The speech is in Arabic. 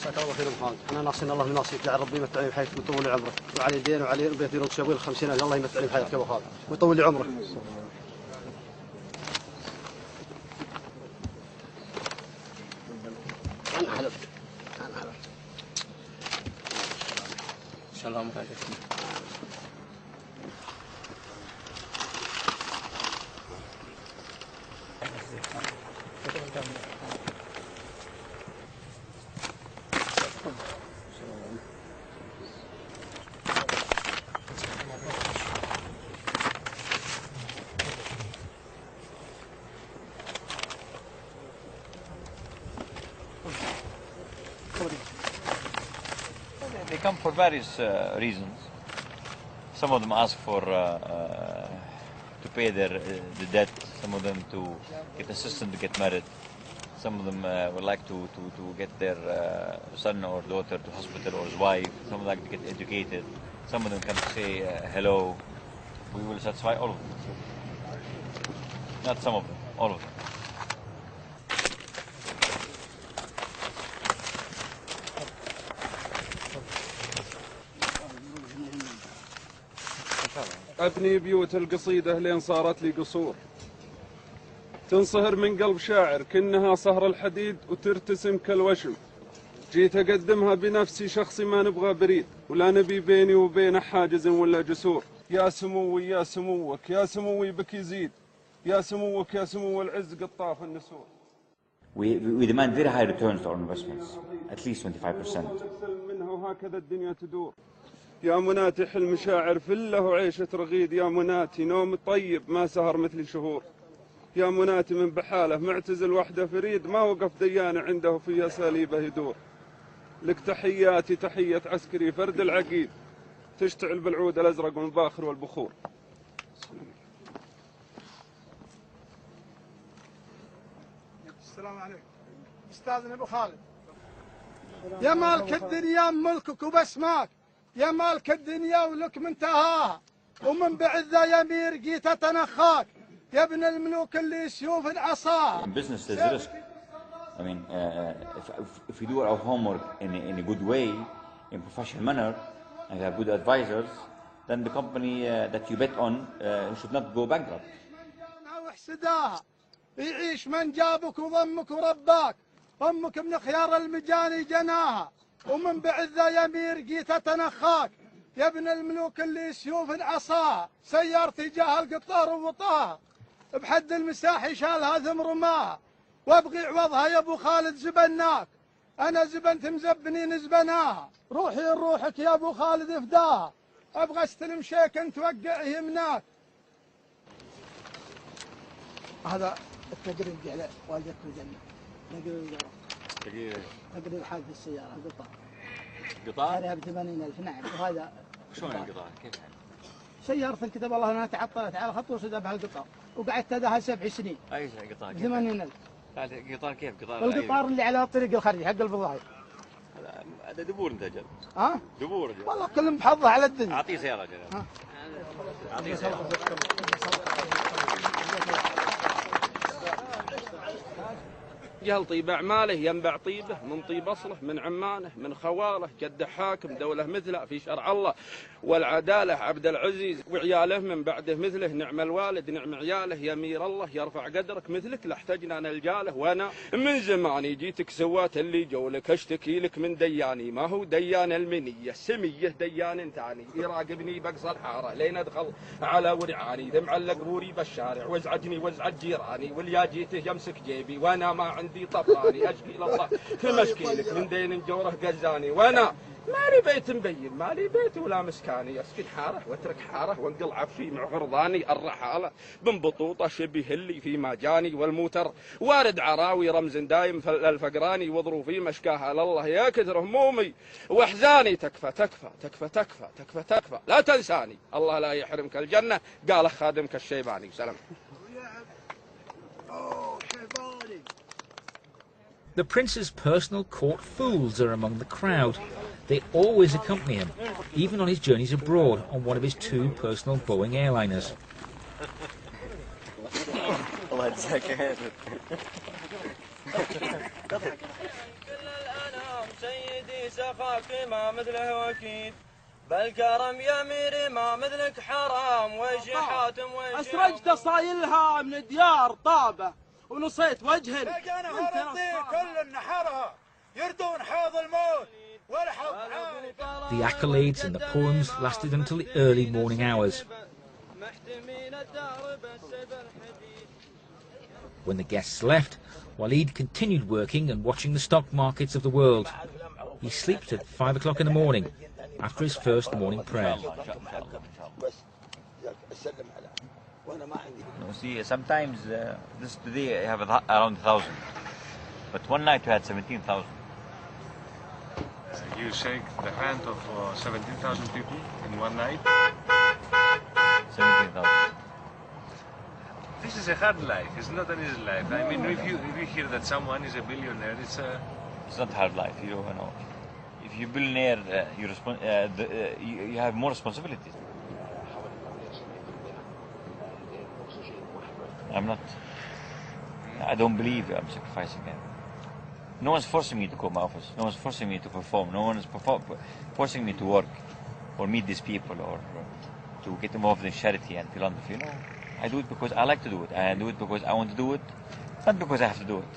جزاك الله خير محمد. احنا ناصينا الله من ناصيك، جعل ربي يمتعني بحياتك ويطول لي عمرك، وعلي دين وعلي بيت يرد شابيل 50,000، الله يمتعني بحياتك يا ابو خالد ويطول لي عمرك. انا حلفت ان شاء الله عمرك. They come for various reasons. Some of them ask for to pay the debt. Some of them to get assistance to get married. Some of them would like to get their son or daughter to hospital or his wife. Some would like to get educated. Some of them come to say hello. We will satisfy all of them. Not some of them, all of them. أبني بيوت القصيدة لين صارت لي قصور، تنصهر من قلب شاعر كأنها صهر الحديد وترتسم كالوشم. جيت أقدمها بنفسي شخصي ما نبغى بريد، ولا نبي بيني وبين حاجز ولا جسور. يا سموي يا سموك يا سموي بك يزيد، يا سموك يا سمو العز قطاف النسور. We demand very high returns to our investments, at least 25%. منها وهكذا الدنيا تدور. يا مناتح المشاعر فله وعيشة رغيد، يا مناتي نوم طيب ما سهر مثل شهور. يا مناتي من بحاله معتزل وحده فريد، ما وقف ديانة عنده في أساليبه يدور. لك تحياتي تحية عسكري فرد العقيد، تشتعل بالعود الأزرق والباخر والبخور. السلام عليكم. أستاذنا أبو خالد، يا مالك الدنيا ملكك وبسماك، يا مالك الدنيا ولك منتهاها، ومن بعد ذا يمير جيت تنخاك، يا ابن الملوك اللي سيوف العصا. In business there's risk. I mean, if we do our homework in a good way, in professional manner, and have good advisors, then the company that you bet on should not go bankrupt. واحسداها يعيش من جابك وضمك ورباك، امك من خيار المجاني جناها، ومن بعد ذا يمير جيت تنخاك، يا ابن الملوك اللي سيوف العصا. سيار تجاه القطار ووطاها، بحد المساحي شالها ثم رماها، وابغي عوضها يا ابو خالد زبناك، انا زبنت مزبنين زبناها. روحي لروحك يا ابو خالد افداها، ابغى استلم شيك توقعه يمناك. هذا التقرير على والدك في الجنه، تقرير حادث السياره القطار. قطار؟ هذا ب 80,000 نعم. وهذا شلون القطار؟ كيف يعني؟ سيارة كتب الله انها تعطلت على خط وصدها بها القطار، وقعدت لها 7 سنين. اي قطار؟ 80,000. قطار كيف؟ قطار القطار اللي على الطريق الخارجي حق الفضائي. هذا دبور انت اجل. ها؟ دبور اجل. والله كلهم بحظه على الدنيا. اعطيه سياره اجل. اعطيه سياره. جهل طيب أعماله ينبع طيبه، من طيب أصله من عمانه من خواله، جد حاكم دولة مثله في شرع الله والعدالة، عبد العزيز وعياله من بعده مثله، نعم الوالد نعم عياله، يمير الله يرفع قدرك مثلك لا احتجنا نلجاله. وانا من زماني جيتك سوات اللي جولك، اشتكي لك من دياني ما هو ديان المنية سمية، ديان ثاني يراقبني بقصى الحارة لين ادخل على ورعاني، ذم علق بوري بالشارع وازعجني وازعج جيراني، واليا جيته يمسك جيبي وانا ما عندي طفراني، اشكي الله في مشكيلك من دين جوره قزاني، وانا مالي بيت مبين مالي بيت ولا مسكاني، اسكن حاره واترك حاره وانقل عفشي مع غرضاني، الرحاله بن بطوطه شبه اللي في ماجاني، والموتر وارد عراوي رمز دايم الفقراني، وظروفي مشكاها لله يا كثر همومي واحزاني، تكفى تكفى تكفى تكفى تكفى تكفى لا تنساني، الله لا يحرمك الجنه، قال خادمك الشيباني. سلام. The prince's personal court fools are among the crowd. They always accompany him, even on his journeys abroad on one of his 2 personal Boeing airliners. خاكي ما مثله وكيد بالكرم يا ميري ما مثلك حرام ويش حاتم ويش أسرجت صايلها من ديار طابة ونصيت وجهن كان هرطي كل نحرها يردون حوض الموت والحظ عالي. The accolades and the poems lasted until the early morning hours. When the guests left, Walid continued working and watching the stock markets of the world. He sleeps at 5 o'clock in the morning after his first morning prayer. You see, sometimes this today I have around 1,000, but one night we had 17,000. You shake the hand of 17,000 people in one night? 17,000. This is a hard life. It's not an easy life. I mean, if you hear that someone is a billionaire, It's not hard life, you know. If you're a billionaire, you have more responsibilities. I don't believe I'm sacrificing it. No one's forcing me to come to office. No one's forcing me to perform. No one is forcing me to work or meet these people or to get involved in charity and philanthropy. I do it because I like to do it. I do it because I want to do it, not because I have to do it.